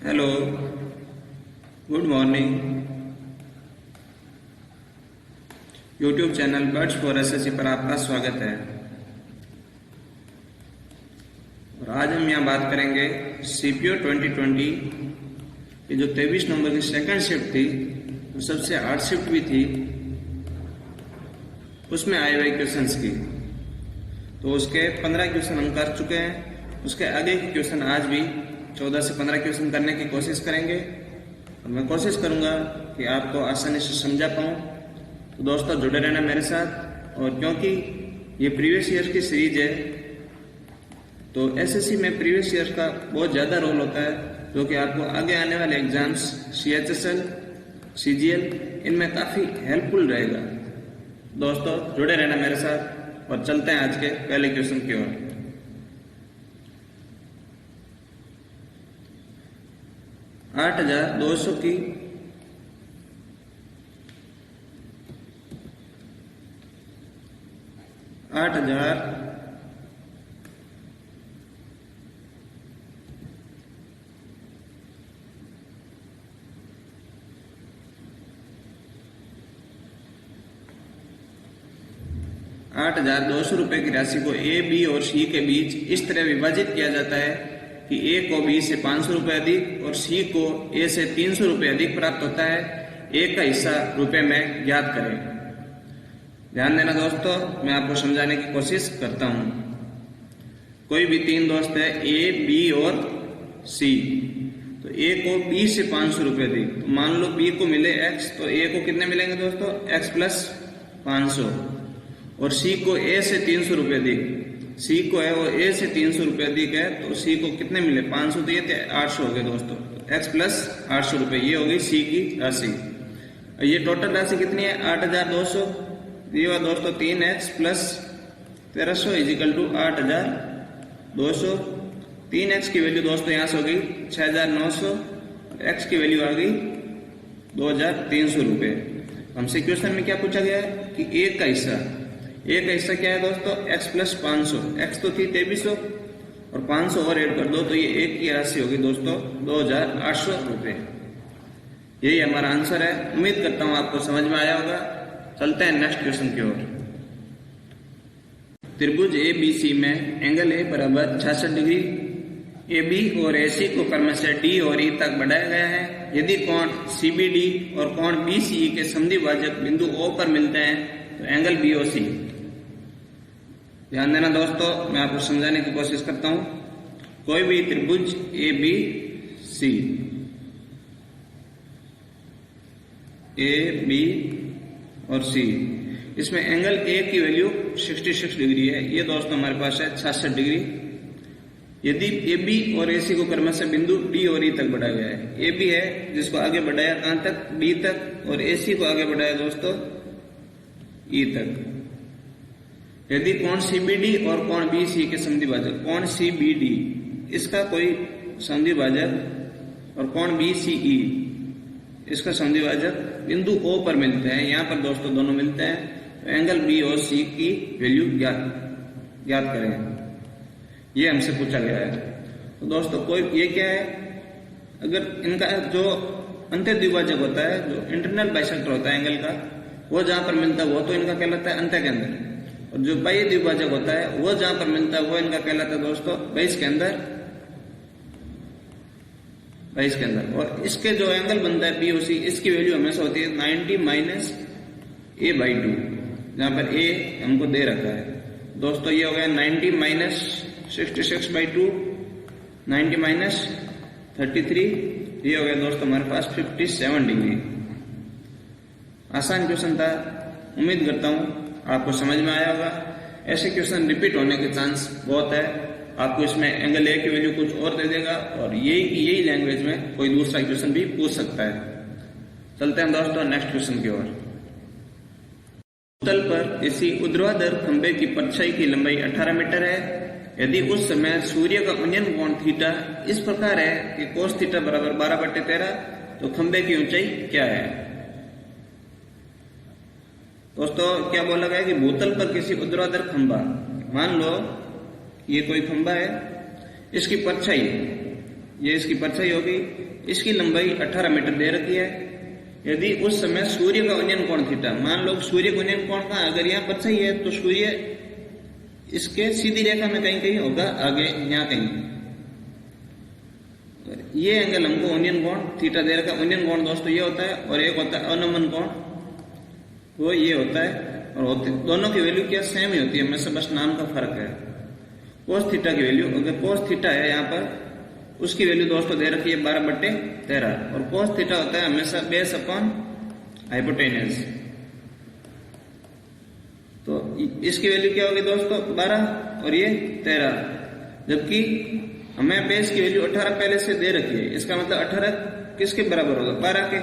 Hello, good morning. YouTube channel birds for SSC पर आपका स्वागत है। और आज हम यहाँ बात करेंगे सीपीओ 2020 की जो 23 नंबर की सेकंड शिफ्ट थी, वो सबसे हार्ड शिफ्ट भी थी, उसमें आए हुए क्वेश्चंस की। तो उसके 15 क्वेश्चन हम कर चुके हैं। उसके आगे के क्वेश्चन आज भी 14 से 15 क्वेश्चन करने की कोशिश करेंगे और मैं कोशिश करूंगा कि आपको आसानी से समझा पाऊं। तो दोस्तों जुड़े रहना मेरे साथ। और क्योंकि ये प्रीवियस ईयर की सीरीज है, तो एसएससी में प्रीवियस ईयर का बहुत ज़्यादा रोल होता है, जो कि आपको आगे आने वाले एग्जाम्स CHSL, CGL इनमें काफ़ी हेल्पफुल रहेगा। दोस्तों जुड़े रहना मेरे साथ और चलते हैं आज के पहले क्वेश्चन की ओर। 8200 की 8000 8,200 रुपए की राशि को ए, बी और सी के बीच इस तरह विभाजित किया जाता है कि ए को बी से 500 रुपए अधिक और सी को ए से 300 रुपए अधिक प्राप्त होता है। ए का हिस्सा रुपए में ज्ञात करें। ध्यान देना दोस्तों, मैं आपको समझाने की कोशिश करता हूं। कोई भी तीन दोस्त है, ए, बी और सी। तो ए को बी से 500 रुपए अधिक, तो मान लो बी को मिले x, तो ए को कितने मिलेंगे दोस्तों? x plus 500। और सी को ए से 300 रुपए अधिक, सी को है वो ए से 300 रुपए अधिक है, तो सी को कितने मिले? 500 दिए थे, 800 हो गए दोस्तों। x प्लस 800 रुपए, ये होगी सी की राशि। ये टोटल राशि कितनी है? 8,200। ये हुआ दोस्तों 3x plus 1300 is equal to 8,200। 3x की वैल्यू दोस्तों यहाँ से होगी 6,900, x की वैल्यू आ गई 2,300 रुपए। हमसे क्वेश्चन में क्या पूछा गया है कि ए का हिस्सा। ए का हिस्सा क्या है दोस्तों? x plus 500। x तो थी 2300 और 500 और ऐड कर दो तो ये एक की राशि होगी दोस्तों 2,800 रुपए। यही हमारा आंसर है। उम्मीद करता हूं आपको समझ में आया होगा। चलते हैं नेक्स्ट क्वेश्चन की ओर। त्रिभुज ABC में एंगल ए बराबर 66 डिग्री, AB और AC को क्रमशः से D और E तक बढ़ाया गया है। यदि कोण CBD और कोण BCE के समद्विभाजक बिंदु O पर मिलते हैं तो एंगल BOC। ध्यान देना दोस्तों, मैं आपको समझाने की कोशिश करता हूं। कोई भी त्रिभुज ABC, A, B और C, इसमें एंगल A की वैल्यू 66 डिग्री है। ये दोस्तों हमारे पास है 66 डिग्री। यदि AB और AC को क्रमशः बिंदु D और E तक बढ़ाया गया है। AB है जिसको आगे बढ़ाया कहां तक? D तक। और AC को आगे बढ़ाया दोस्तों E तक। यदि कोण CBD और कोण BC के समद्विभाजक, कोण CBD इसका कोई समद्विभाजक और कोण BCE इसका समद्विभाजक बिंदु O पर मिलते हैं, यहां पर दोस्तों दोनों मिलते हैं, तो एंगल BOC की वैल्यू ज्ञात करें। ये हमसे पूछा गया है। तो दोस्तों कोई ये क्या है, अगर इनका जो अंत्य द्विभाजक होता है, जो इंटरनल बाइसेक्टर होता है एंगल का, वो जहां पर मिलता है वो तो इनका कहलाता है अंत्य के अंदर। और जो बाह्य द्विभाजक होता है वो जहां पर मिलता है वो इनका कहलाता है दोस्तों बहिष के अंदर, बहिष के अंदर। और इसके जो एंगल बनता है BOC, इसकी वैल्यू हमेशा होती है 90 माइनस A/2, जहां पर A हमको दे रखा है दोस्तों। ये हो गया 90 माइनस 66/2, 90 माइनस 33, ये हो गया दोस्तों हमारे पास 57 डिग्री। आसान क्वेश्चन था, उम्मीद करता हूं आपको समझ में आया होगा। ऐसे क्वेश्चन रिपीट होने के चांस बहुत है। आपको इसमें एंगल ए की वैल्यू कुछ और दे देगा और यही लैंग्वेज में कोई दूसरा क्वेश्चन भी पूछ सकता है। चलते हैं दोस्तों नेक्स्ट क्वेश्चन की ओर। तल पर किसी ऊर्ध्वाधर खंभे की परछाई की लंबाई 18 मीटर है। यदि उस समय सूर्य का उन्नयन कोण थीटा इस प्रकार है कि कोस थीटा बराबर 12/13, तो खंभे की ऊंचाई क्या है? दोस्तों क्या बोला गया कि भूतल पर किसी ऊर्ध्वाधर खंभा, मान लो ये कोई खंभा है, इसकी परछाई ये इसकी परछाई होगी, इसकी लंबाई 18 मीटर दे रखी है। यदि उस समय सूर्य का उन्नयन कोण थीटा, मान लो सूर्य का उन्नयन कोण का अगर यहाँ परछाई है तो सूर्य इसके सीधी रेखा में कहीं कहीं होगा आगे, यहाँ कहीं। ये एंगल हमको उन्नयन कोण थीटा दे रखा। उन्नयन कोण दोस्तों ये होता है, और एक होता है अनमन कोण, वो ये होता है। और दोनों की वैल्यू क्या सेम ही होती है, हमेशा बस नाम का फर्क है। कोस थीटा की वैल्यू, अगर कोस थीटा है यहाँ पर, उसकी वैल्यू दोस्तों दे रखी है 12/13, और कोस थीटा होता है हमेशा बेस अपॉन हाइपोटेन्यूज। तो इसकी वैल्यू क्या होगी दोस्तों 12 और ये 13, जबकि हमें बेस की वैल्यू 18 पहले से दे रखी है। इसका मतलब 18 किसके बराबर होगा 12 के।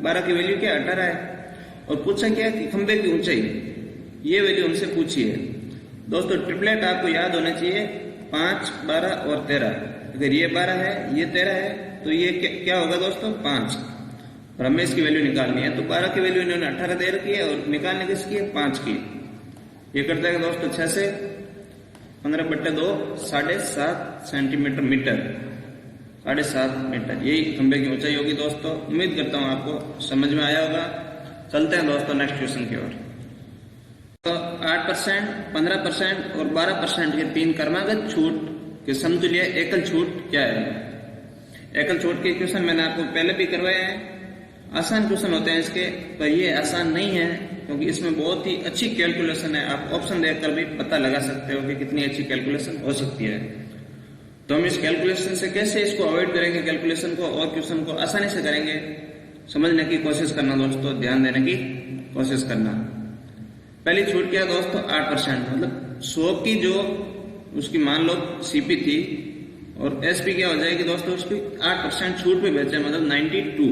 12 की वैल्यू क्या 18 है। और पूछा क्या कि खंबे की ऊंचाई, ये वैल्यू हमसे पूछी है दोस्तों। ट्रिपलेट आपको याद होना चाहिए 5, 12 और 13। अगर ये 12 है, ये 13 है, तो ये क्या होगा दोस्तों 5, और हमें इसकी वैल्यू निकालनी है। तो 12 की वैल्यू इन्होंने 18 दे रखी है, और निकालने किसकी है 5 की। ये करता है दोस्तों 6 से 15/2 7.5 सेंटीमीटर मीटर, 7.5 मीटर, यही खंबे की ऊंचाई होगी दोस्तों। उम्मीद करता हूं आपको समझ में आया होगा। चलते हैं दोस्तों नेक्स्ट क्वेश्चन की ओर। तो 8%, 15% और 12% के 3 क्रमागत छूट के समतुल्य एकल छूट क्या है। एकल छूट के क्वेश्चन मैंने आपको पहले भी करवाए हैं। आसान क्वेश्चन होते हैं इसके, पर ये आसान नहीं है क्योंकि इसमें बहुत ही अच्छी कैलकुलेशन है। आप ऑप्शन देखकर भी पता लगा सकते हो कि कितनी अच्छी कैलकुलेशन हो सकती है। तो हम इस कैलकुलेशन से कैसे इसको अवॉइड करेंगे, कैलकुलेशन को, और क्वेश्चन को आसानी से करेंगे, समझने की कोशिश करना दोस्तों, ध्यान देने की कोशिश करना। पहली छूट क्या है दोस्तों 8%, मतलब 100 की जो उसकी मान लो सीपी थी, और एसपी क्या हो जाएगी दोस्तों उसकी 8% छूट पे बेचे, मतलब 92।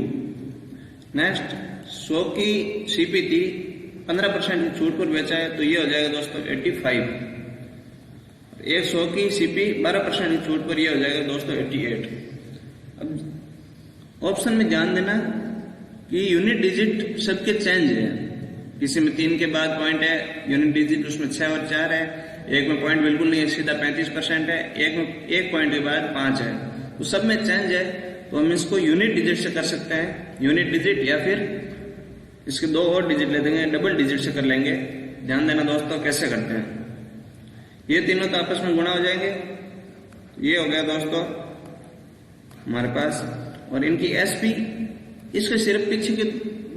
नेक्स्ट 100 की सीपी थी, 15% की छूट पर बेचा है, तो ये हो जाएगा दोस्तों 85। 100 की सीपी 12% की छूट पर, ये हो जाएगा दोस्तों 88। अब ऑप्शन में ध्यान देना कि यूनिट डिजिट सबके चेंज है। किसी में 3 के बाद पॉइंट है, यूनिट डिजिट उसमें 6 और 4 है, एक में पॉइंट बिल्कुल नहीं है, सीधा 35% है, एक में 1 पॉइंट के बाद 5 है, तो सब में चेंज है। तो हम इसको यूनिट डिजिट से कर सकते हैं, यूनिट डिजिट, या फिर इसके 2 और डिजिट ले देंगे, डबल डिजिट से कर लेंगे। ध्यान देना दोस्तों कैसे करते हैं। ये तीनों तो आपस में गुणा हो जाएंगे, ये हो गया दोस्तों हमारे पास। और इनकी एसपी, इसके सिर्फ पीछे के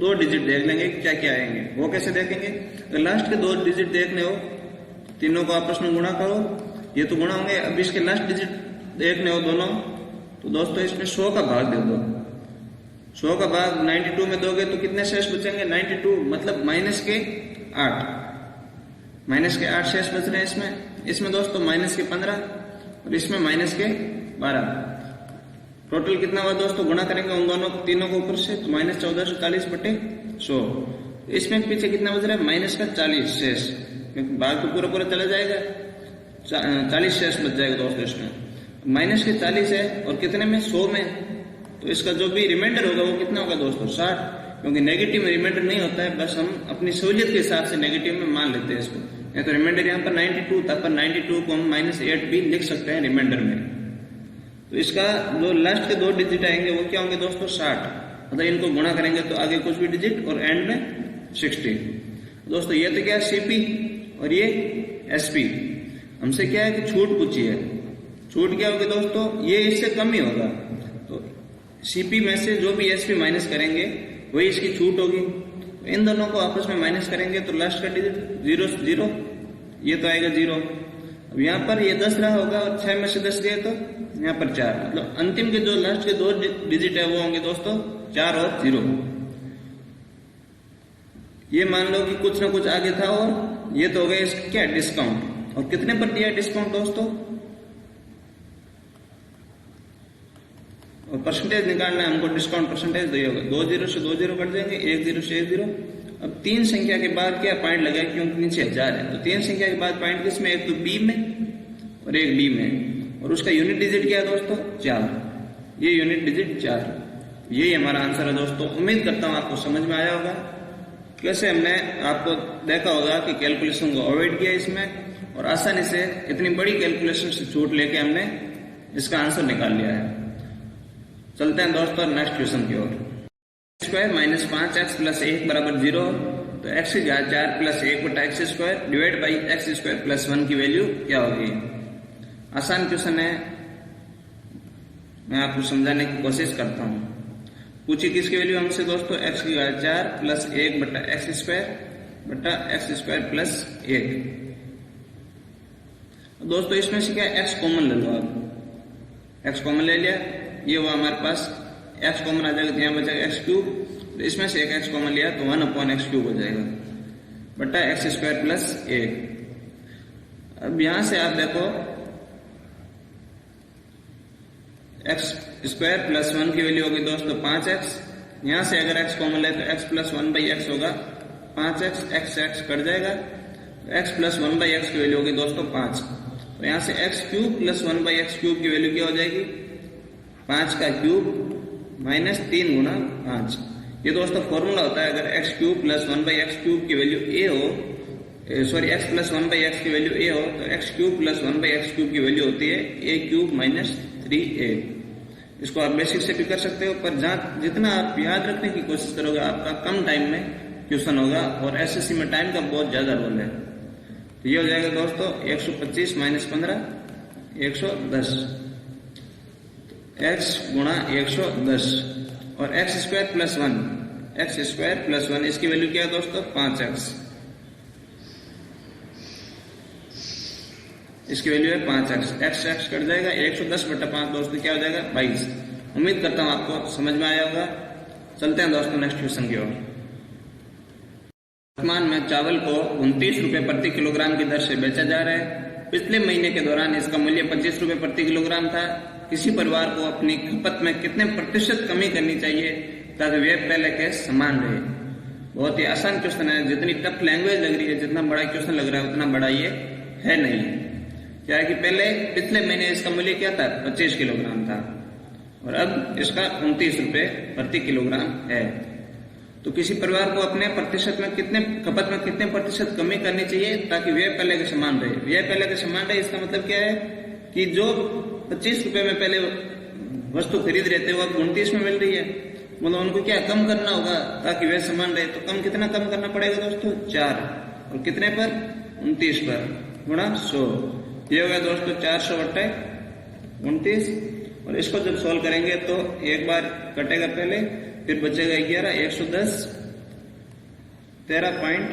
2 डिजिट देख लेंगे क्या क्या आएंगे। वो कैसे देखेंगे, अगर लास्ट के 2 डिजिट देखने हो, तीनों को आपस में गुणा करो, ये तो गुणा होंगे। अब इसके लास्ट डिजिट देखने हो दोनों, तो दोस्तों इसमें 100 का भाग दे दो। 100 का भाग 92 में दोगे तो कितने शेष बचेंगे 92, मतलब -8 शेष बच रहे हैं इसमें। इसमें दोस्तों -15 और इसमें -12। टोटल कितना हुआ दोस्तों, गुणा करेंगे उन दोनों तीनों को ऊपर से, तो -1440/100। इसमें पीछे कितना बच रहा है -40 शेष, क्योंकि भाग तो पूरा पूरा चला जाएगा, 40 शेष बच जाएगा दोस्तों इसमें। -40 है और कितने में 100 में, तो इसका जो भी रिमाइंडर होगा वो कितना होगा दोस्तों 60, क्योंकि नेगेटिव में रिमाइंडर नहीं होता है, बस हम अपनी सहूलियत के हिसाब से नेगेटिव में मान लेते हैं इसको। या तो रिमाइंडर यहाँ पर 92 था, पर 92 को हम -8 भी लिख सकते हैं रिमाइंडर में। तो इसका जो लास्ट के 2 डिजिट आएंगे वो क्या होंगे दोस्तों 60, मतलब इनको गुणा करेंगे तो आगे कुछ भी डिजिट और एंड में 60। दोस्तों ये तो क्या है सीपी और ये एसपी। हमसे क्या है कि छूट पूछी है, छूट क्या होगी दोस्तों, ये इससे कम ही होगा। तो सीपी में से जो भी एसपी माइनस करेंगे वही इसकी छूट होगी। इन दोनों को आपस में माइनस करेंगे तो लास्ट का डिजिट 0 0, ये तो आएगा 0। अब यहाँ पर ये 10 रहा होगा और 6 में से 10 गए तो यहाँ पर 4, मतलब अंतिम के जो लास्ट के 2 डिजिट है वो होंगे दोस्तों 4 और 0। ये मान लो कि कुछ ना कुछ आगे था, और ये तो हो गया इसका क्या डिस्काउंट। और कितने पर दिया है डिस्काउंट दोस्तों, और परसेंटेज निकालना है हमको, डिस्काउंट परसेंटेज दिया होगा। 2 0 से 2 0 कट जाएंगे, 1 0 से 1 0। अब 3 संख्या के बाद क्या पॉइंट लगा, क्योंकि नीचे 1000 है, तो 3 संख्या के बाद पॉइंट किसमें, एक तो बी में और एक डी में, और उसका यूनिट डिजिट क्या है दोस्तों 4, ये यूनिट डिजिट 4। यही हमारा आंसर है दोस्तों। उम्मीद करता हूं आपको समझ में आया होगा। कैसे हमने आपको देखा होगा कि कैलकुलेशन को अवॉइड किया इसमें, और आसानी से इतनी बड़ी कैलकुलेशन से छूट लेके हमने इसका आंसर निकाल लिया है। चलते हैं दोस्तों नेक्स्ट क्वेश्चन की ओर। स्क्वायर माइनस 5x प्लस 1 बराबर 0, तो x की घात 4 प्लस 1 बटा x square divide by x square plus 1 की वैल्यू क्या होगी। आसान क्वेश्चन है, मैं आपको समझाने की कोशिश करता हूं। पूछी किसकी वैल्यू हमसे दोस्तों, x की घात 4 प्लस 1 बटा एक्स स्क्वायर प्लस 1। दोस्तों इसमें से क्या x कॉमन ले लो, आप x कॉमन ले लिया, ये हुआ हमारे पास x कॉमन आ जाएगा तो यहाँ बचेगा एक्स क्यूब, तो इसमें से एक x कॉमन लिया तो 1/x क्यूब हो जाएगा बटा एक्स स्क्वायर प्लस 1। अब यहां से आप देखो एक्स स्क्वायर प्लस 1 की वैल्यू होगी दोस्तों 5x, यहां से अगर x कॉमन ले तो x प्लस 1/x होगा 5x, x कट जाएगा, तो x प्लस 1/x की वैल्यू होगी दोस्तों 5। तो यहां से x cube plus 1/x cube की वैल्यू क्या हो जाएगी, 5 का क्यूब माइनस 3 गुना 5। ये दोस्तों फॉर्मूला होता है, अगर x cube plus 1/x cube की वैल्यू a हो, सॉरी x प्लस 1/x की वैल्यू a हो, तो x cube plus 1/x cube की वैल्यू होती है a क्यूब माइनस 3a। इसको आप बेसिक से भी कर सकते हो, पर जहां जितना आप याद रखने की कोशिश करोगे आपका कम टाइम में क्वेश्चन होगा, और एसएससी में टाइम का बहुत ज्यादा रोल है। तो ये हो जाएगा दोस्तों 125 माइनस 15 110, x गुणा 110 और x स्क्वायर प्लस 1 इसकी वैल्यू क्या है दोस्तों 5x, इसकी वैल्यू है 5x, x कट जाएगा, 110 बटा 5 दोस्तों क्या हो जाएगा 22। उम्मीद करता हूं आपको समझ में आया होगा। चलते हैं दोस्तों नेक्स्ट क्वेश्चन की ओर। वर्तमान में चावल को 29 रुपए प्रति किलोग्राम की दर से बेचा जा रहा है। पिछले महीने के दौरान इसका मूल्य 25 रुपए प्रति किलोग्राम था। किसी परिवार को अपनी खपत में कितने प्रतिशत कमी करनी चाहिए ताकि वे पहले के समान रहे। बहुत ही आसान क्वेश्चन है, जितनी टफ लैंग्वेज लग रही है, जितना बड़ा क्वेश्चन लग रहा है उतना बड़ा ये है नहीं। क्या है कि पहले पिछले महीने इसका मूल्य क्या था 25 किलोग्राम था और अब इसका 29 रुपए प्रति किलोग्राम है। तो किसी परिवार को अपने प्रतिशत में कितने खपत में कितने प्रतिशत कमी करनी चाहिए ताकि व्यय पहले के समान रहे। व्यय पहले के समान रहे इसका मतलब क्या है कि जो 25 रुपए में पहले वस्तु खरीद रहे थे वो अब 29 में मिल रही है, मतलब उनको क्या कम करना होगा ताकि व्यय समान रहे। तो कम कितना कम करना पड़ेगा दोस्तों 4, और कितने पर 29 पर गुणा 100। ये हो गया दोस्तों 400 बटे 29, और इसको जब सोल्व करेंगे तो एक बार कटेगा पहले, फिर बचेगा 11, 110, 13 पॉइंट,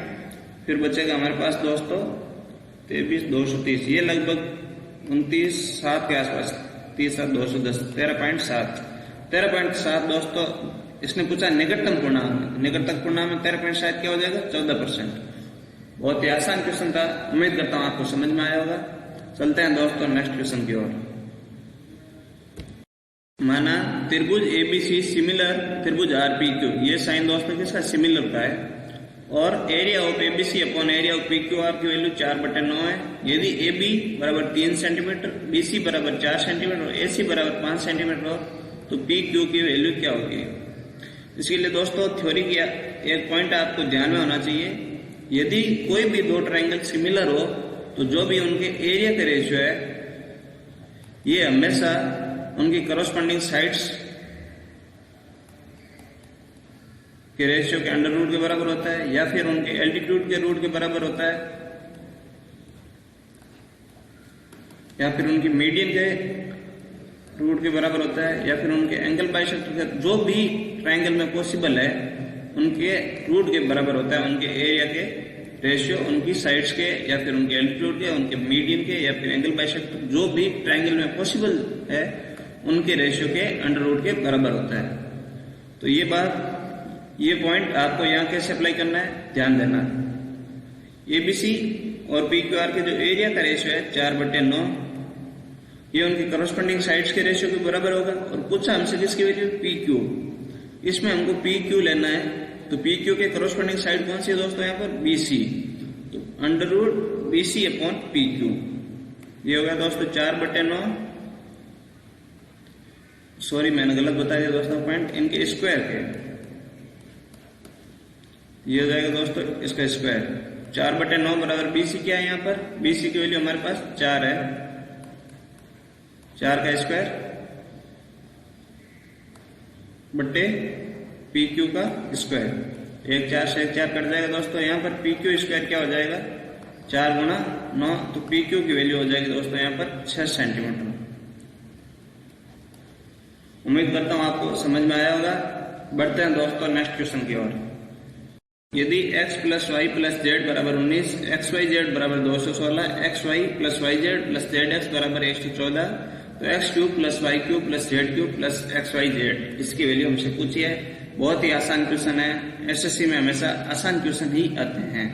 फिर बचेगा हमारे पास दोस्तों 23, 230, ये लगभग 29, 7 के आसपास, 30, 7, 210, 13.7 दोस्तों। इसने पूछा निकटतम पूर्णांक, निकटतम पूर्णांक में 13.7 क्या हो जाएगा 14%। बहुत ही आसान क्वेश्चन था, उम्मीद करता हूं आपको समझ में आया होगा। चलते हैं दोस्तों नेक्स्ट क्वेश्चन की ओर। माना त्रिभुज एबीसी सिमिलर त्रिभुज आरपीक्यू, ये साइन दोस्तों किसका सिमिलर का है, और area of ABC upon area of PQR की वैल्यू 4/9 है। यदि AB बराबर 3 सेंटीमीटर, BC बराबर 4 सेंटीमीटर और AC बराबर 5 सेंटीमीटर हो तो PQ की वैल्यू क्या होगी। इसके लिए दोस्तों थ्योरी की एक पॉइंट आपको ध्यान में होना चाहिए, यदि कोई भी दो ट्रायंगल सिमिलर हो तो जो भी उनके एरिया का रेशियो है ये हमेशा उनकी करस्पॉन्डिंग साइड्स के रेशियो के अंडर रूट के बराबर होता है, या फिर उनके एल्टीट्यूड के रूट के बराबर होता है, या फिर उनकी मीडियन के रूट के बराबर होता है, या फिर उनके एंगल बाइसेक्टर, जो भी ट्रायंगल में पॉसिबल है उनके रूट के बराबर होता है उनके एरिया के रेशियो, उनकी साइड्स के, या फिर उनके एल्टीट्यूड के, उनके मीडियन के, या फिर एंगल बाइसेक्टर, जो भी ट्रायंगल में पॉसिबल है उनके रेशियो के अंडर रूट के बराबर होता है। तो ये पॉइंट आपको यहाँ कैसे अप्लाई करना है ध्यान देना। एबीसी और पीक्यूआर के जो एरिया का रेशियो है 4/9, ये उनकी करस्पॉन्डिंग साइड्स के रेशियो के बराबर होगा। और पूछा हमसे किसकी वैल्यू PQ, इसमें हमको PQ लेना है, तो PQ के करस्पॉन्डिंग साइड कौन सी है दोस्तों यहाँ पर BC, तो under root BC upon PQ, ये हो गया दोस्तों 4/9, सॉरी मैंने गलत बता दिया दोस्तों पॉइंट, इनके स्क्वायर के, ये हो जाएगा दोस्तों इसका स्क्वायर। 4/9 बराबर BC क्या है यहाँ पर, BC की वैल्यू हमारे पास 4 है, 4 का स्क्वायर बट्टे पी क्यू का स्क्वायर। 1 4 से 1 4 कट जाएगा दोस्तों। यहाँ पर पी क्यू स्क्वायर क्या हो जाएगा 4 गुणा 9, तो पी क्यू की वैल्यू हो जाएगी दोस्तों यहाँ पर 6 सेंटीमीटर। उम्मीद करता हूं आपको समझ में आया होगा। बढ़ते हैं दोस्तों नेक्स्ट क्वेश्चन की ओर। यदि x plus y plus z बराबर 19, एक्स वाई जेड बराबर 216, x y plus y z plus z x बराबर 114, तो x cube plus y cube plus z cube plus x y z इसकी वैल्यू हमसे पूछी है। बहुत ही आसान क्वेश्चन है, एसएससी में हमेशा आसान क्वेश्चन ही आते हैं।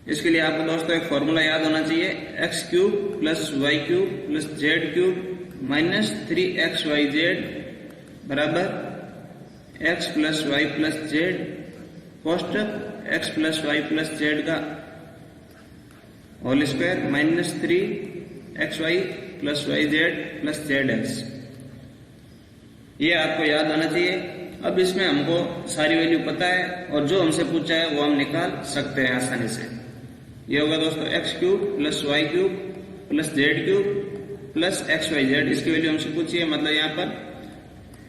इसके लिए आपको दोस्तों एक फॉर्मूला याद होना चाहिए, x cube plus y cube plus z cube minus 3xyz बराबर x plus y plus z कोष्टक x plus y plus z का whole square minus 3xy plus y z plus z x. ये आपको याद होना चाहिए। अब इसमें हमको सारी वैल्यू पता है और जो हमसे पूछा है वो हम निकाल सकते हैं आसानी से। ये होगा दोस्तों x cube plus y cube plus z cube plus x y z, इसकी वैल्यू हमसे पूछी है, मतलब यहाँ पर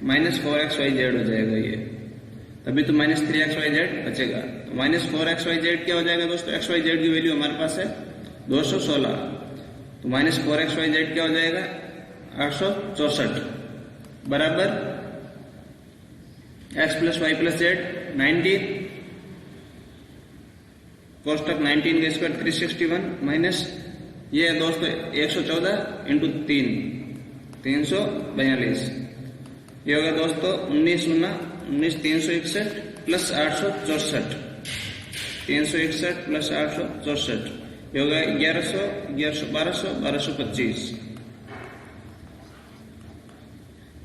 माइनस 4xyz हो जाएगा ये, तभी तो माइनस 3xyz बचेगा। तो माइनस 4xyz क्या हो जाएगा दोस्तों, xyz की वैल्यू हमारे पास है 216, तो माइनस 4xyz क्या हो जाएगा 864 बराबर x plus y plus z 19 कोष्टक 19 का स्क्वायर 361 माइनस ये है दोस्तों 114 इंटू 3 342, ये होगा दोस्तों 19 गुना 19 361 प्लस 864 361 प्लस 864, ये होगा 1100 1100 1200 1225।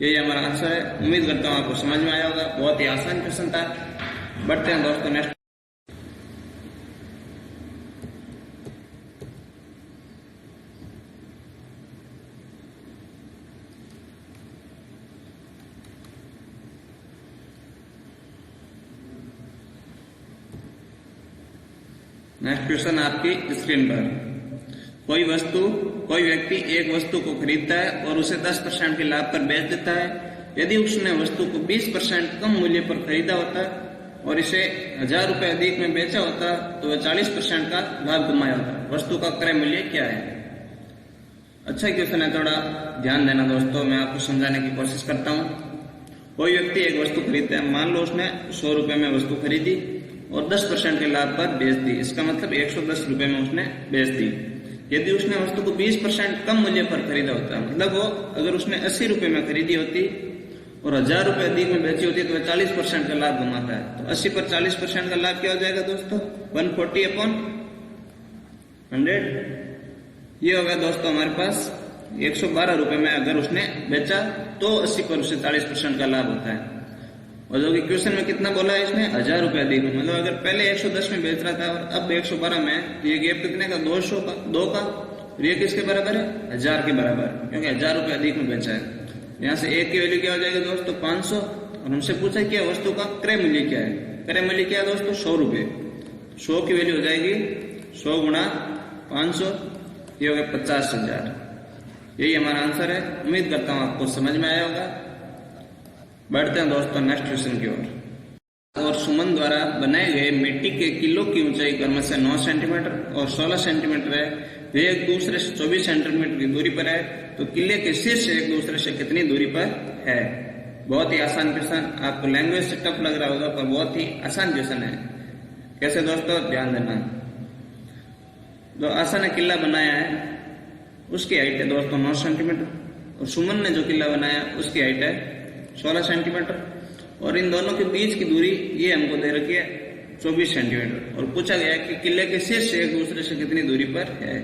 यही हमारा आंसर है। उम्मीद करता हूँ आपको समझ में आया होगा। बहुत ही आसान क्वेश्चन था। बढ़ते हैं दोस्तों नेक्स्ट। नेक्स्ट क्वेश्चन आपकी स्क्रीन पर। कोई व्यक्ति एक वस्तु को खरीदता है और उसे 10% के लाभ पर बेच देता है। यदि उसने वस्तु को 20% कम मूल्य पर खरीदा होता और इसे 1000 रुपए अधिक में बेचा होता तो वह 40% का लाभ कमाया होता। वस्तु का क्रय मूल्य क्या है? अच्छा क्वेश्चन है, थोड़ा ध्यान देना दोस्तों, मैं आपको समझाने की कोशिश करता हूँ। कोई व्यक्ति एक वस्तु खरीदता है, मान लो उसने 100 रुपए में वस्तु खरीदी और 10% के लाभ पर बेच दी, इसका मतलब 110 रुपए में उसने बेच दी। यदि उसने वस्तु को 20% कम मूल्य पर खरीदा होता, मतलब वो अगर उसने 80 रुपए में खरीदी होती और 1000 रुपए अधिक में बेची होती तो वह 40% का लाभ कमाता है। तो 80 पर 40% का लाभ क्या हो जाएगा दोस्तों, 140/100। ये होगा दोस्तों हमारे पास 112 रुपए में अगर उसने बेचा तो 80 पर उसे 40% का लाभ होता है। और जो कि क्वेश्चन में कितना बोला है इसमें, 1000 रुपए अधिक में, मतलब अगर पहले 110 में बेच रहा था और अब 112 में, तो ये गैप कितने का, 2 का, और ये किसके बराबर है, 1000 के बराबर, क्योंकि 1000 रुपए अधिक में बेचा है। यहाँ से एक की वैल्यू क्या हो जाएगी दोस्तों 500, और हमसे पूछा क्या वस्तु का क्रय मूल्य क्या है। क्रय मूल्य क्या है दोस्तों 100 रुपए, 100 की वैल्यू हो जाएगी 100 गुणा 500, ये हो गया 50,000। यही हमारा आंसर है। उम्मीद करता हूँ आपको समझ में आया होगा। बढ़ते हैं दोस्तों नेक्स्ट क्वेश्चन की ओर। और सुमन द्वारा बनाए गए मिट्टी के किलो की ऊंचाई क्रम से 9 सेंटीमीटर और 16 सेंटीमीटर है, वे एक दूसरे से 24 सेंटीमीटर की दूरी पर है, तो किले के शीर्ष एक दूसरे से कितनी दूरी पर है। बहुत ही आसान क्वेश्चन, आपको लैंग्वेज से टफ लग रहा होगा पर बहुत ही आसान क्वेश्चन है। कैसे दोस्तों, ध्यान देना। जो आसान ने किला बनाया है उसकी हाइट है दोस्तों 9 सेंटीमीटर, और सुमन ने जो किला बनाया उसकी हाइट है 16 सेंटीमीटर, और इन दोनों के बीच की दूरी ये हमको दे रखी है 24 सेंटीमीटर, और पूछा गया कि किले के शीर्ष से एक दूसरे से कितनी दूरी पर है।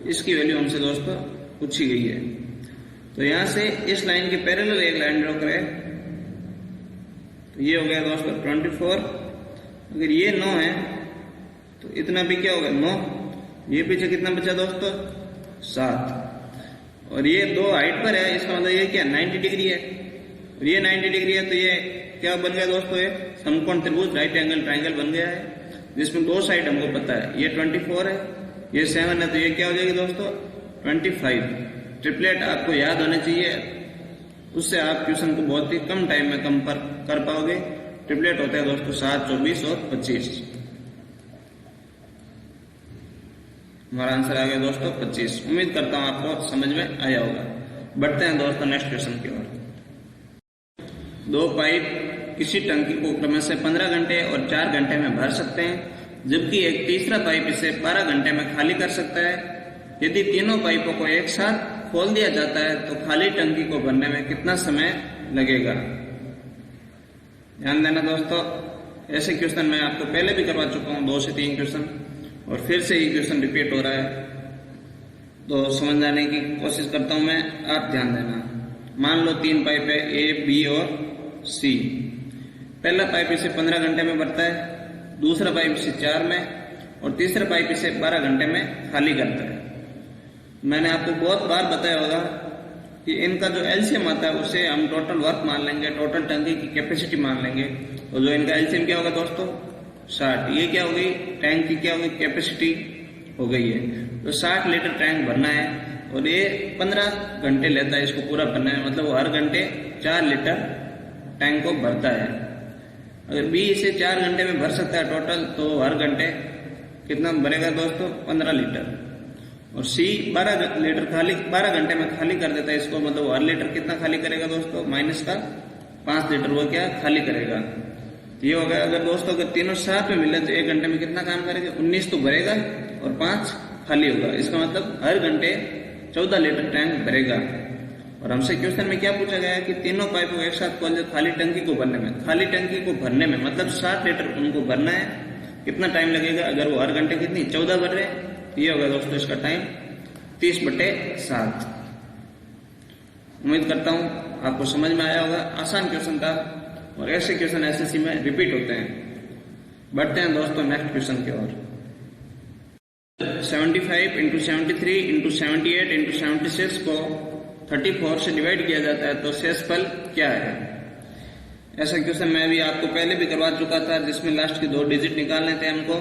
इसकी वैल्यू हमसे दोस्तों पूछी गई है। तो यहां से इस लाइन के पैरेलल एक लाइन ड्रॉ करें, तो ये हो गया दोस्तों 24। अगर ये 9 है तो इतना भी क्या होगा 9, ये पीछे कितना बचा दोस्तों 7, और ये 2 हाइट पर है, इसका मतलब ये क्या 90 डिग्री है, और ये 90 डिग्री है, तो ये क्या बन गया दोस्तों, ये समकोण त्रिभुज राइट एंगल ट्राइंगल बन गया है, जिसमें 2 साइड हमको पता है। ये 24 है, ये 7 है, तो ये क्या हो जाएगी दोस्तों 25। ट्रिपलेट आपको याद होने चाहिए, उससे आप क्वेश्चन को बहुत ही कम टाइम में कम कर पाओगे। ट्रिपलेट होते हैं दोस्तों 7, 24 और 25। हमारा आंसर आ गया दोस्तों 25। उम्मीद करता हूं आपको समझ में आया होगा। बढ़ते हैं दोस्तों नेक्स्ट क्वेश्चन की ओर। 2 पाइप किसी टंकी को क्रमशः 15 घंटे और 4 घंटे में भर सकते हैं, जबकि एक तीसरा पाइप इसे 12 घंटे में खाली कर सकता है। यदि तीनों पाइपों को एक साथ खोल दिया जाता है तो खाली टंकी को भरने में कितना समय लगेगा। ध्यान देना दोस्तों, ऐसे क्वेश्चन मैं आपको पहले भी करवा चुका हूं 2 से 3 क्वेश्चन, और फिर से ही क्वेश्चन रिपीट हो रहा है, तो समझ जाने की कोशिश करता हूं मैं, आप ध्यान देना। मान लो 3 पाइप है, ए, बी और सी। पहला पाइप इसे 15 घंटे में भरता है, दूसरा पाइप इसे 4 में, और तीसरा पाइप इसे 12 घंटे में खाली करता है। मैंने आपको बहुत बार बताया होगा कि इनका जो एलसीएम आता है उसे हम टोटल वर्क मान लेंगे, टोटल टंकी की कैपेसिटी मान लेंगे। और जो इनका एलसीएम क्या होगा दोस्तों 60। ये क्या हो गई, टैंक की क्या हो गई, कैपेसिटी हो गई है। तो 60 लीटर टैंक भरना है और ये 15 घंटे लेता है इसको पूरा भरने में, मतलब वो हर घंटे 4 लीटर टैंक को भरता है। अगर बी इसे 4 घंटे में भर सकता है टोटल, तो हर घंटे कितना भरेगा दोस्तों 15 लीटर। और सी 12 लीटर खाली 12 घंटे में खाली कर देता है इसको, मतलब हर लीटर कितना खाली करेगा दोस्तों माइनस का 5 लीटर वो क्या खाली करेगा। तो ये हो गया। अगर दोस्तों अगर तीनों साथ में मिले तो 1 घंटे में कितना काम करेगा, 19 तो भरेगा और 5 खाली होगा। इसका मतलब हर घंटे 14 लीटर टैंक भरेगा। और हमसे क्वेश्चन में क्या पूछा गया है कि तीनों पाइपों को एक साथ खोल दे खाली टंकी को भरने में। खाली टंकी को भरने में मतलब 60 लीटर उनको भरना है, कितना टाइम लगेगा। अगर वो हर घंटे कितनी 14 भर रहे हैं, ये होगा दोस्तों इसका टाइम 30/7। उम्मीद करता हूं आपको समझ में आया होगा। आसान क्वेश्चन था और ऐसे क्वेश्चन एसएससी में रिपीट होते हैं। बढ़ते हैं दोस्तों नेक्स्ट क्वेश्चन की ओर। 75 × 73 × 78 × 76 को 34 से डिवाइड किया जाता है तो शेषफल क्या है। ऐसा क्वेश्चन मैं भी आपको पहले भी करवा चुका था, जिसमें लास्ट के 2 डिजिट निकालने थे हमको।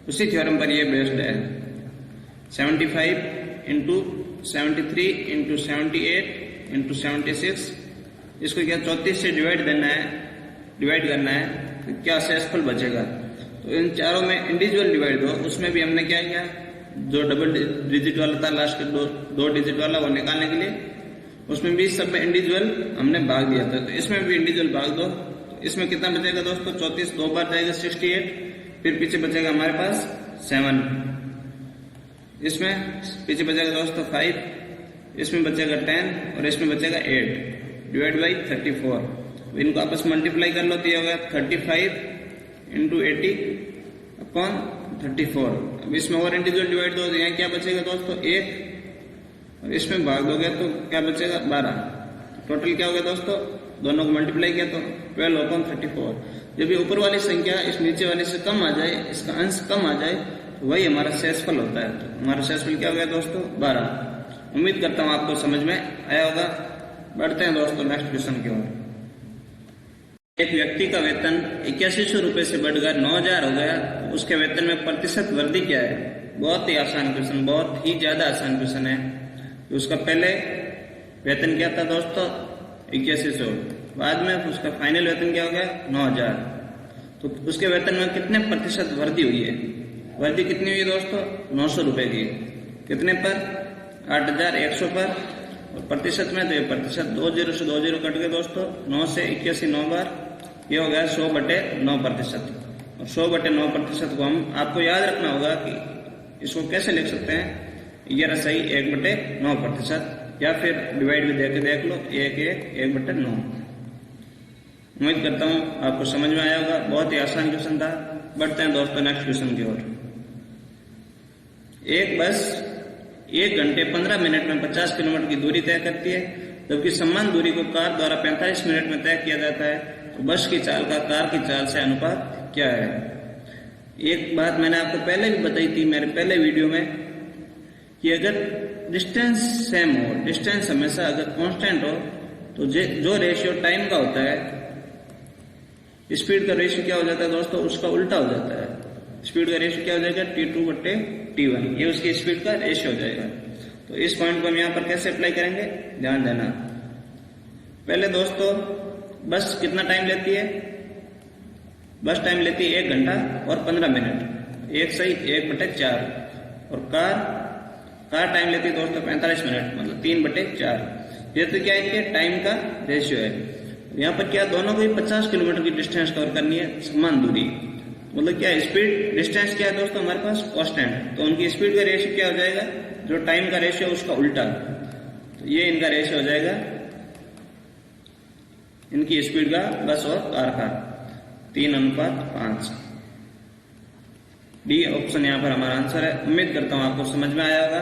उसी थ्योरम पर ये बेस्ड है। 75 × 73 × 78 × 76, इसको क्या 34 से डिवाइड करना है तो क्या शेषफल बचेगा। तो इन चारों में इंडिविजुअल डिवाइड हो, उसमें भी हमने क्या किया, जो डबल डिजिट वाला था लास्ट के 2 डिजिट वाला वो निकालने के लिए, उसमें भी सब में इंडिविजुअल हमने भाग दिया था। तो इसमें भी इंडिविजुअल भाग दो। तो इसमें कितना बचेगा दोस्तों 34 2 बार जाएगा 68, फिर पीछे बचेगा हमारे पास 7, इसमें पीछे बचेगा दोस्तों 5, इसमें बचेगा 10 और इसमें बचेगा 8 डिवाइड बाई 34। इनको आपस में मल्टीप्लाई कर लो तो ये होगा 35 × 80 अपॉन 34। अब इसमें और इंडिविजुअल डिवाइड दो तो यहाँ क्या बचेगा दोस्तों 1, और इसमें भाग दोगे तो क्या बचेगा 12। टोटल क्या हो गया दोस्तों, दोनों को मल्टीप्लाई किया तो 12/34। जब ये ऊपर वाली संख्या इस नीचे वाले से कम आ जाए, इसका अंश कम आ जाए, तो वही हमारा शेषफल होता है। तो हमारा शेषफल क्या हो गया दोस्तों 12। उम्मीद करता हूं आपको समझ में आया होगा। बढ़ते हैं दोस्तों नेक्स्ट क्वेश्चन की ओर। एक व्यक्ति का वेतन 8100 रुपए से बढ़कर 9000 हो गया, तो उसके वेतन में प्रतिशत वृद्धि क्या है। बहुत ही आसान क्वेश्चन, बहुत ही ज्यादा आसान क्वेश्चन है। तो उसका पहले वेतन क्या था दोस्तों 8100, बाद में उसका फाइनल वेतन क्या हो गया 9000। तो उसके वेतन में कितने प्रतिशत वृद्धि हुई है। वृद्धि कितनी हुई है दोस्तों 900 रुपए की। कितने पर 8100 पर, और प्रतिशत में तो ये प्रतिशत 20 से 20 कट गए दोस्तों। 9 से 81 9 बार, ये हो गया 100/9%। और 100/9% को हम आपको याद रखना होगा कि इसको कैसे लिख सकते हैं 11 सही 1/9%, या फिर डिवाइड भी देख लो 1/9। उम्मीद करता हूं आपको समझ में आया होगा। बहुत ही आसान क्वेश्चन था। बढ़ते हैं दोस्तों नेक्स्ट क्वेश्चन की ओर। एक बस 1 घंटे 15 मिनट में 50 किलोमीटर की दूरी तय करती है, जबकि समान दूरी को कार द्वारा 45 मिनट में तय किया जाता है, तो बस की चाल का कार की चाल से अनुपात क्या है। एक बात मैंने आपको पहले भी बताई थी मेरे पहले वीडियो में, कि अगर डिस्टेंस सेम हो, डिस्टेंस हमेशा अगर कांस्टेंट हो, तो जो रेशियो टाइम का होता है, स्पीड का रेशियो क्या हो जाता है दोस्तों, उसका उल्टा हो जाता है। स्पीड का रेशियो क्या हो जाएगा T2/T1, ये उसकी स्पीड का रेशियो हो जाएगा। तो इस पॉइंट को हम यहाँ पर कैसे अप्लाई करेंगे ध्यान देना। पहले दोस्तों बस कितना टाइम लेती है, बस टाइम लेती है 1 घंटा और 15 मिनट, 1 सही 1/4। और कार टाइम लेती है दोस्तों 45 मिनट, मतलब 3/4। ये तो क्या है, इनके टाइम का रेशियो है। यहाँ पर क्या दोनों को 50 किलोमीटर की डिस्टेंस कवर करनी है, समान दूरी। मतलब क्या स्पीड डिस्टेंस क्या है दोस्तों हमारे पास कांस्टेंट, तो उनकी स्पीड का रेशियो क्या हो जाएगा, जो टाइम का रेशियो है उसका उल्टा। तो ये इनका रेशियो हो जाएगा, इनकी स्पीड का बस और कार का 3:5। डी ऑप्शन यहाँ पर हमारा आंसर है। उम्मीद करता हूँ आपको समझ में आया होगा।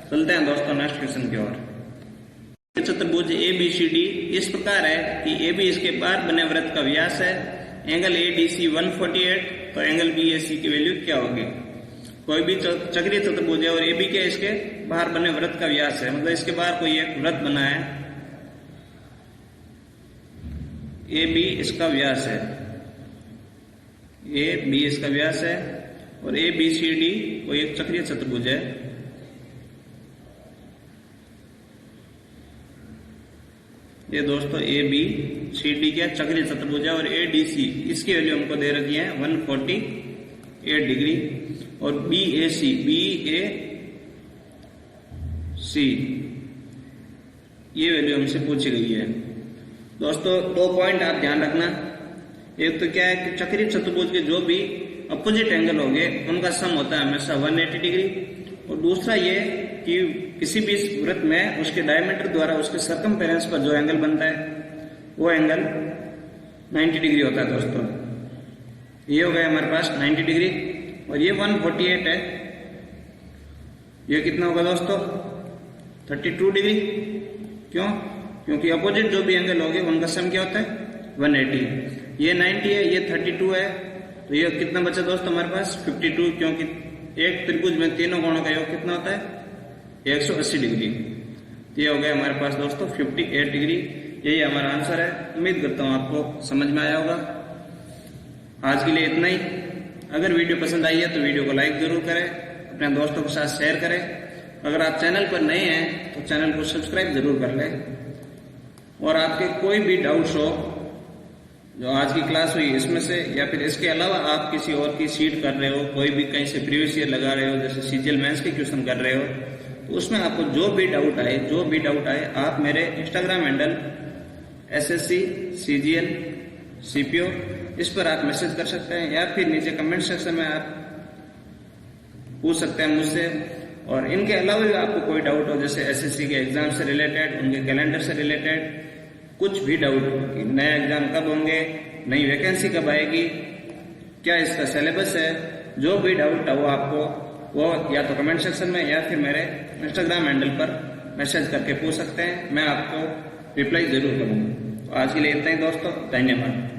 चलते हैं दोस्तों नेक्स्ट क्वेश्चन की ओर। चतुर्भुज ABCD इस प्रकार है कि AB इसके बाहर बने वृत्त का व्यास है, एंगल ADC 148, तो एंगल BAC की वैल्यू क्या होगी। कोई भी चक्रीय चतुर्भुज है और AB के इसके बाहर बने वृत्त का व्यास है, मतलब इसके बाहर कोई एक वृत्त बना है, AB इसका व्यास है, AB इसका व्यास है, और ABCD कोई एक चक्रीय चतुर्भुज है। ये दोस्तों ABCD क्या चक्रीय चतुर्भुज है, और ADC इसकी वैल्यू हमको दे रखी है 148 डिग्री, और BAC ये वैल्यू हमसे पूछी गई है। दोस्तों 2 पॉइंट आप ध्यान रखना। एक तो क्या है कि चक्रीय चतुर्भुज के जो भी अपोजिट एंगल होंगे उनका सम होता है हमेशा 180 डिग्री, और दूसरा ये कि किसी भी वृत्त में उसके डायमीटर द्वारा उसके सर्कमफेरेंस पर जो एंगल बनता है वो एंगल 90 डिग्री होता है। दोस्तों ये हो गया हमारे पास 90 डिग्री, और ये 148 है, ये कितना होगा दोस्तों 32 डिग्री। क्यों, क्योंकि अपोजिट जो भी एंगल होंगे उनका सम क्या होता है 180। ये 90 है, ये 32 है, तो ये कितना बचा दोस्तों हमारे पास 52, क्योंकि एक त्रिभुज में तीनों कोणों का योग कितना होता है 180 डिग्री। तो ये हो गया हमारे पास दोस्तों 58 डिग्री। यही हमारा आंसर है। उम्मीद करता हूँ आपको समझ में आया होगा। आज के लिए इतना ही। अगर वीडियो पसंद आई है तो वीडियो को लाइक जरूर करें, अपने दोस्तों के साथ शेयर करें। अगर आप चैनल पर नए हैं तो चैनल को सब्सक्राइब जरूर कर लें, और आपके कोई भी डाउट्स हो जो आज की क्लास हुई इसमें से, या फिर इसके अलावा आप किसी और की सीट कर रहे हो, कोई भी कहीं से प्रीवियस ईयर लगा रहे हो, जैसे CGL मेंस के क्वेश्चन कर रहे हो, तो उसमें आपको जो भी डाउट आए आप मेरे Instagram handle SSC CGL CPO इस पर आप मैसेज कर सकते हैं, या फिर नीचे कमेंट सेक्शन में आप पूछ सकते हैं मुझसे। और इनके अलावा भी आपको कोई डाउट हो, जैसे SSC के एग्जाम से रिलेटेड, उनके कैलेंडर से रिलेटेड कुछ भी डाउट हो कि नया एग्जाम कब होंगे, नई वैकेंसी कब आएगी, क्या इसका सिलेबस है, जो भी डाउट है वो आपको वो या तो कमेंट सेक्शन में या फिर मेरे इंस्टाग्राम हैंडल पर मैसेज करके पूछ सकते हैं। मैं आपको रिप्लाई जरूर करूंगा। तो आज के लिए इतना ही दोस्तों, धन्यवाद।